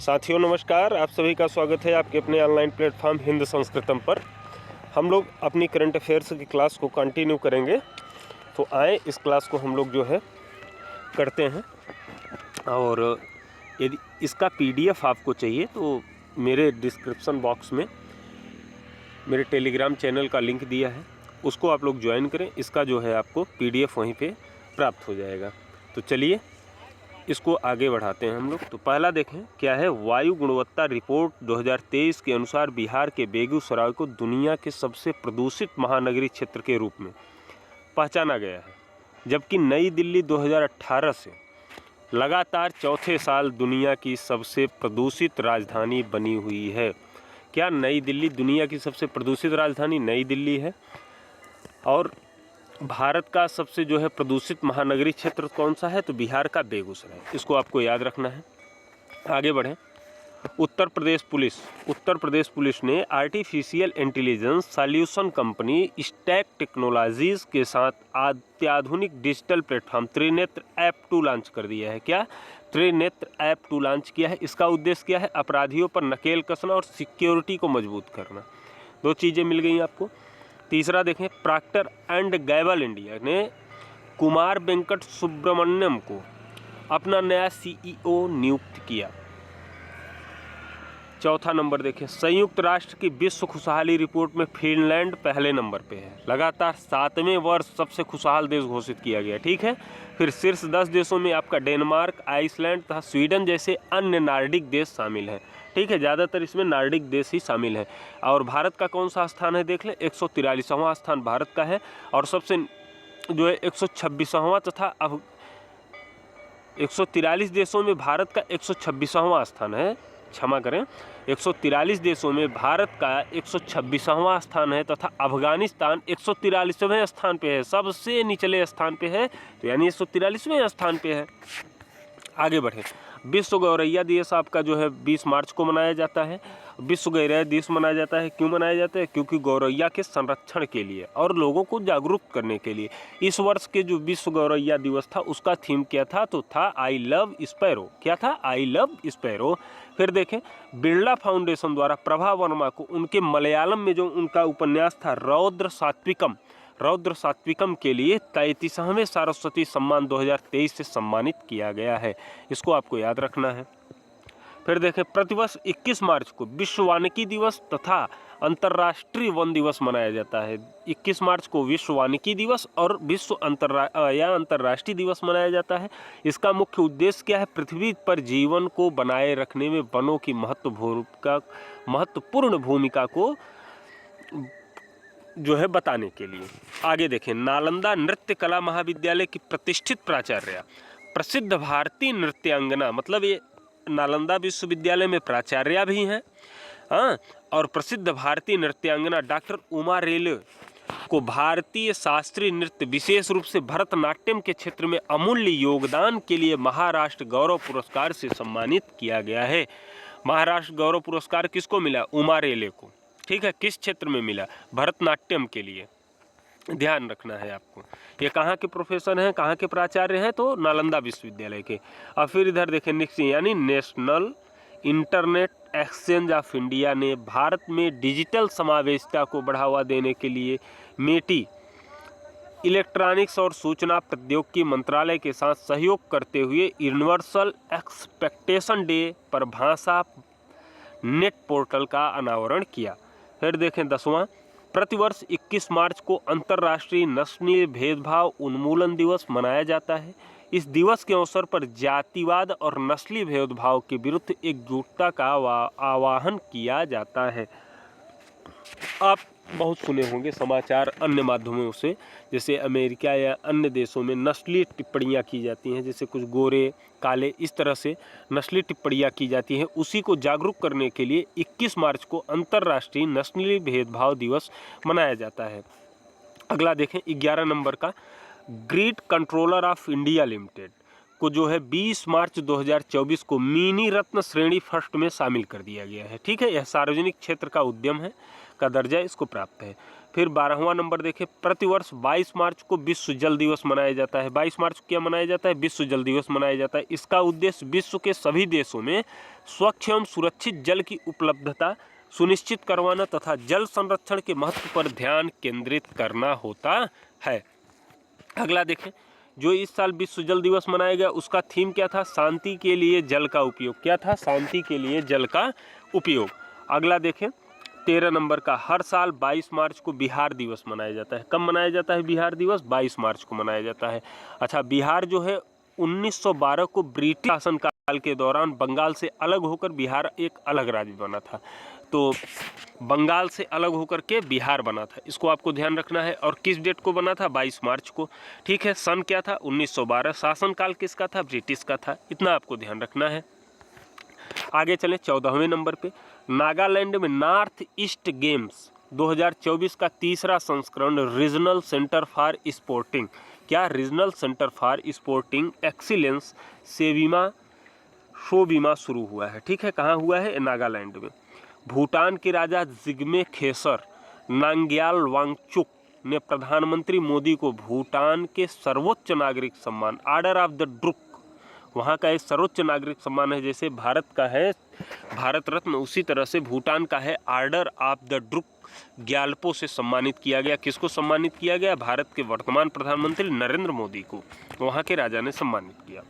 साथियों नमस्कार, आप सभी का स्वागत है आपके अपने ऑनलाइन प्लेटफॉर्म हिंद संस्कृतम पर। हम लोग अपनी करंट अफेयर्स की क्लास को कंटिन्यू करेंगे, तो आए इस क्लास को हम लोग जो है करते हैं। और यदि इसका पीडीएफ आपको चाहिए तो मेरे डिस्क्रिप्शन बॉक्स में मेरे टेलीग्राम चैनल का लिंक दिया है, उसको आप लोग ज्वाइन करें। इसका जो है आपको पीडीएफ वहीं पे प्राप्त हो जाएगा। तो चलिए इसको आगे बढ़ाते हैं हम लोग। तो पहला देखें क्या है, वायु गुणवत्ता रिपोर्ट 2023 के अनुसार बिहार के बेगूसराय को दुनिया के सबसे प्रदूषित महानगरीय क्षेत्र के रूप में पहचाना गया है, जबकि नई दिल्ली 2018 से लगातार चौथे साल दुनिया की सबसे प्रदूषित राजधानी बनी हुई है। क्या नई दिल्ली दुनिया की सबसे प्रदूषित राजधानी नई दिल्ली है? और भारत का सबसे जो है प्रदूषित महानगरीय क्षेत्र कौन सा है? तो बिहार का बेगूसराय। इसको आपको याद रखना है। आगे बढ़ें। उत्तर प्रदेश पुलिस ने artificial intelligence solution company stack technologies के साथ अत्याधुनिक digital platform Trinetra app 2 launch कर दिया है। क्या? त्रिनेत्र ऐप 2 लॉन्च किया है। इसका उद्देश्य क्या है? अपराधियों पर नकेल कसना और सिक्योरिटी को मजबूत करना। 2 चीज़ें मिल गई आपको। तीसरा देखें, प्रॉक्टर एंड गैबल इंडिया ने कुमार वेंकट सुब्रमण्यम को अपना नया सीईओ नियुक्त किया। चौथा नंबर देखें, संयुक्त राष्ट्र की विश्व खुशहाली रिपोर्ट में फिनलैंड पहले नंबर पे है। लगातार 7वें वर्ष सबसे खुशहाल देश घोषित किया गया। ठीक है। फिर शीर्ष 10 देशों में आपका डेनमार्क, आइसलैंड तथा स्वीडन जैसे अन्य नार्डिक देश शामिल हैं। ठीक है, ज़्यादातर इसमें नार्डिक देश ही शामिल हैं। और भारत का कौन सा स्थान है देख लें, 143वां स्थान भारत का है। और सबसे जो है 126वां तथा अब 143 देशों में भारत का 126वां स्थान है। क्षमा करें, 143 देशों में भारत का 126वां स्थान है तथा अफगानिस्तान 143वें स्थान पे है, सबसे निचले स्थान पे है। तो यानी 143वें स्थान पे है। आगे बढ़े। विश्व गौरैया दिवस आपका जो है 20 मार्च को मनाया जाता है। विश्व गौरैया दिवस मनाया जाता है, क्यों मनाया जाता है? क्योंकि गौरैया के संरक्षण के लिए और लोगों को जागरूक करने के लिए। इस वर्ष के जो विश्व गौरैया दिवस था उसका थीम क्या था? तो था आई लव स्पैरो। क्या था? I love sparrow. फिर देखें, बिरला फाउंडेशन द्वारा प्रभा वर्मा को उनके मलयालम में जो उनका उपन्यास था रौद्र सात्विकम के लिए 33वें सरस्वती सम्मान 2023 से सम्मानित किया गया है। इसको आपको याद रखना है। फिर देखें, प्रतिवर्ष 21 मार्च को विश्व वानिकी दिवस तथा अंतर्राष्ट्रीय वन दिवस मनाया जाता है। 21 मार्च को विश्व वानिकी दिवस और विश्व अंतर्राष्ट्रीय दिवस मनाया जाता है। इसका मुख्य उद्देश्य क्या है? पृथ्वी पर जीवन को बनाए रखने में वनों की महत्वपूर्ण भूमिका को जो है बताने के लिए। आगे देखें, नालंदा नृत्य कला महाविद्यालय की प्रतिष्ठित प्राचार्य, प्रसिद्ध भारतीय नृत्यांगना, मतलब ये नालंदा विश्वविद्यालय में प्राचार्य भी हैं, हाँ, और प्रसिद्ध भारतीय नृत्यांगना डॉक्टर उमा रेले को भारतीय शास्त्रीय नृत्य विशेष रूप से भरतनाट्यम के क्षेत्र में अमूल्य योगदान के लिए महाराष्ट्र गौरव पुरस्कार से सम्मानित किया गया है। महाराष्ट्र गौरव पुरस्कार किसको मिला? उमा रेले को। ठीक है, किस क्षेत्र में मिला? भरतनाट्यम के लिए। ध्यान रखना है आपको। ये कहाँ के प्रोफेसर हैं, कहाँ के प्राचार्य हैं? तो नालंदा विश्वविद्यालय के। और फिर इधर देखें, निक्सी यानी national internet exchange of India ने भारत में डिजिटल समावेशिता को बढ़ावा देने के लिए मेटी इलेक्ट्रॉनिक्स और सूचना प्रौद्योगिकी मंत्रालय के साथ सहयोग करते हुए यूनिवर्सल एक्सपेक्टेशन डे पर भाषा नेट पोर्टल का अनावरण किया। फिर देखें 10वां, प्रतिवर्ष 21 मार्च को अंतर्राष्ट्रीय नस्लीय भेदभाव उन्मूलन दिवस मनाया जाता है। इस दिवस के अवसर पर जातिवाद और नस्लीय भेदभाव के विरुद्ध एकजुटता का आह्वान किया जाता है। आप बहुत सुने होंगे समाचार अन्य माध्यमों से, जैसे अमेरिका या अन्य देशों में नस्लीय टिप्पणियां की जाती हैं, जैसे कुछ गोरे काले इस तरह से नस्लीय टिप्पणियां की जाती हैं। उसी को जागरूक करने के लिए 21 मार्च को अंतर्राष्ट्रीय नस्लीय भेदभाव दिवस मनाया जाता है। अगला देखें 11 नंबर का, grid controller of India limited को जो है 20 मार्च 2024 को मिनी रत्न श्रेणी फर्स्ट में शामिल कर दिया गया है। ठीक है, यह सार्वजनिक क्षेत्र का उद्यम है। का दर्जा इसको प्राप्त है। फिर 12वां नंबर देखें, प्रतिवर्ष 22 मार्च को विश्व जल दिवस मनाया जाता है। 22 मार्च को क्या मनाया जाता है? विश्व जल दिवस मनाया जाता है। इसका उद्देश्य विश्व के सभी देशों में स्वच्छ एवं सुरक्षित जल की उपलब्धता सुनिश्चित करवाना तथा जल संरक्षण के महत्व पर ध्यान केंद्रित करना होता है। अगला देखें, जो इस साल विश्व जल दिवस मनाया गया उसका थीम क्या था? शांति के लिए जल का उपयोग। क्या था? शांति के लिए जल का उपयोग। अगला देखें 13 नंबर का, हर साल 22 मार्च को बिहार दिवस मनाया जाता है। कब मनाया जाता है बिहार दिवस? 22 मार्च को मनाया जाता है। अच्छा, बिहार जो है 1912 को ब्रिटिश शासनकाल के दौरान बंगाल से अलग होकर बिहार एक अलग राज्य बना था। तो बंगाल से अलग होकर के बिहार बना था, इसको आपको ध्यान रखना है। और किस डेट को बना था? 22 मार्च को। ठीक है, सन क्या था? 1912। शासनकाल किसका था? ब्रिटिश का था। इतना आपको ध्यान रखना है। आगे चलें 14वें नंबर पे, नागालैंड में नॉर्थ ईस्ट गेम्स 2024 का तीसरा संस्करण रीजनल सेंटर फॉर स्पोर्टिंग, क्या? Regional centre for sporting excellence शोबीमा शुरू हुआ है। ठीक है, कहाँ हुआ है? नागालैंड में। भूटान के राजा जिग्मे खेसर नामग्याल वांगचुक ने प्रधानमंत्री मोदी को भूटान के सर्वोच्च नागरिक सम्मान ऑर्डर ऑफ द ड्रुक, वहाँ का एक सर्वोच्च नागरिक सम्मान है, जैसे भारत का है भारत रत्न, उसी तरह से भूटान का है order of the Druk Gyalpo से सम्मानित किया गया। किसको सम्मानित किया गया? भारत के वर्तमान प्रधानमंत्री नरेंद्र मोदी को वहाँ के राजा ने सम्मानित किया।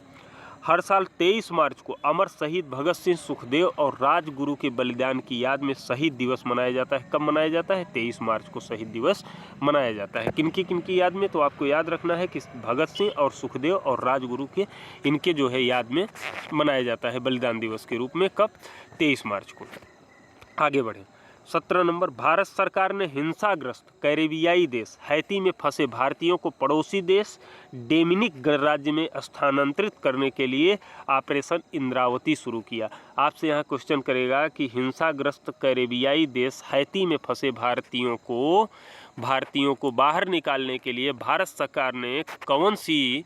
हर साल 23 मार्च को अमर शहीद भगत सिंह, सुखदेव और राजगुरु के बलिदान की याद में शहीद दिवस मनाया जाता है। कब मनाया जाता है? 23 मार्च को शहीद दिवस मनाया जाता है। किनकी याद में? तो आपको याद रखना है कि भगत सिंह और सुखदेव और राजगुरु के इनके जो है याद में मनाया जाता है बलिदान दिवस के रूप में। कब? 23 मार्च को। आगे बढ़े 17 नंबर, भारत सरकार ने हिंसाग्रस्त कैरेबियाई देश हैती में फंसे भारतीयों को पड़ोसी देश डोमिनिक गणराज्य में स्थानांतरित करने के लिए ऑपरेशन इंद्रावती शुरू किया। आपसे यहाँ क्वेश्चन करेगा कि हिंसाग्रस्त कैरेबियाई देश हैती में फंसे भारतीयों को बाहर निकालने के लिए भारत सरकार ने कौन सी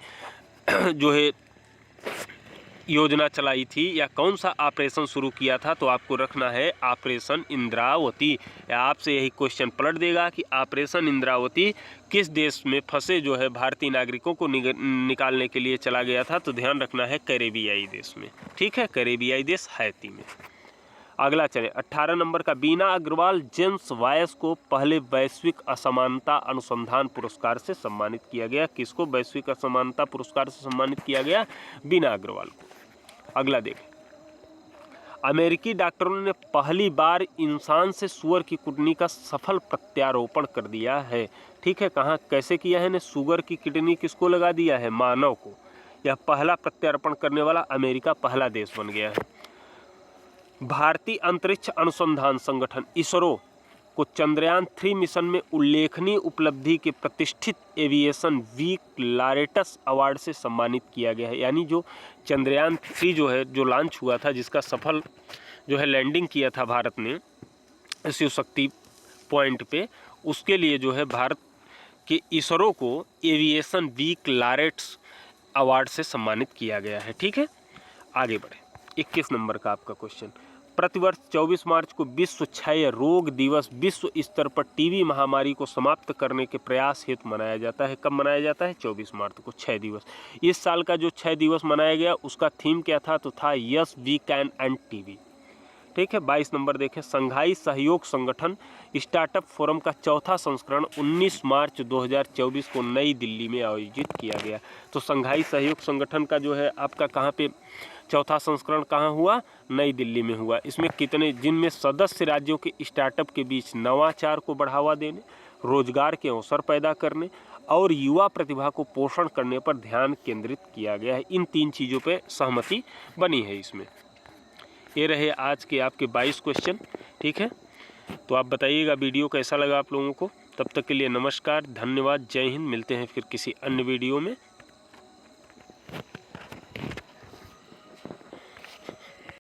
जो है योजना चलाई थी या कौन सा ऑपरेशन शुरू किया था? तो आपको रखना है ऑपरेशन इंद्रावती। आपसे यही क्वेश्चन पलट देगा कि ऑपरेशन इंद्रावती किस देश में फंसे जो है भारतीय नागरिकों को निकालने के लिए चला गया था? तो ध्यान रखना है कैरेबियाई देश में। ठीक है, कैरेबियाई देश हैती में। अगला चले 18 नंबर का, बीना अग्रवाल जेम्स वायस को पहले वैश्विक असमानता अनुसंधान पुरस्कार से सम्मानित किया गया। किसको वैश्विक असमानता पुरस्कार से सम्मानित किया गया? बीना अग्रवाल को। अगला देखें, अमेरिकी डॉक्टरों ने पहली बार इंसान से सुअर की किडनी का सफल प्रत्यारोपण कर दिया है। ठीक है, कहाँ कैसे किया है? ने सुअर की किडनी किसको लगा दिया है? मानव को। यह पहला प्रत्यारोपण करने वाला अमेरिका पहला देश बन गया है। भारतीय अंतरिक्ष अनुसंधान संगठन इसरो को चंद्रयान 3 मिशन में उल्लेखनीय उपलब्धि के प्रतिष्ठित एविएशन वीक लॉरेटस अवार्ड से सम्मानित किया गया है। यानी जो चंद्रयान 3 जो है जो लॉन्च हुआ था, जिसका सफल जो है लैंडिंग किया था भारत ने शिव शक्ति पॉइंट पे, उसके लिए जो है भारत के इसरो को एविएशन वीक लॉरेटस अवार्ड से सम्मानित किया गया है। ठीक है, आगे बढ़े 21 नंबर का आपका क्वेश्चन, प्रतिवर्ष 24 मार्च को विश्व क्षय रोग दिवस विश्व स्तर पर टीबी महामारी को समाप्त करने के प्रयास हेतु मनाया जाता है। कब मनाया जाता है? 24 मार्च को क्षय दिवस। इस साल का जो क्षय दिवस मनाया गया उसका थीम क्या था? तो था yes we can end TB. ठीक है, 22 नंबर देखें, संघाई सहयोग संगठन स्टार्टअप फोरम का चौथा संस्करण 19 मार्च 2024 को नई दिल्ली में आयोजित किया गया। तो संघाई सहयोग संगठन का जो है आपका कहाँ पे चौथा संस्करण कहाँ हुआ? नई दिल्ली में हुआ। इसमें कितने, जिनमें सदस्य राज्यों के स्टार्टअप के बीच नवाचार को बढ़ावा देने, रोजगार के अवसर पैदा करने और युवा प्रतिभा को पोषण करने पर ध्यान केंद्रित किया गया है। इन 3 चीज़ों पे सहमति बनी है इसमें। ये रहे आज के आपके 22 क्वेश्चन। ठीक है, तो आप बताइएगा वीडियो कैसा लगा आप लोगों को। तब तक के लिए नमस्कार, धन्यवाद, जय हिंद। मिलते हैं फिर किसी अन्य वीडियो में।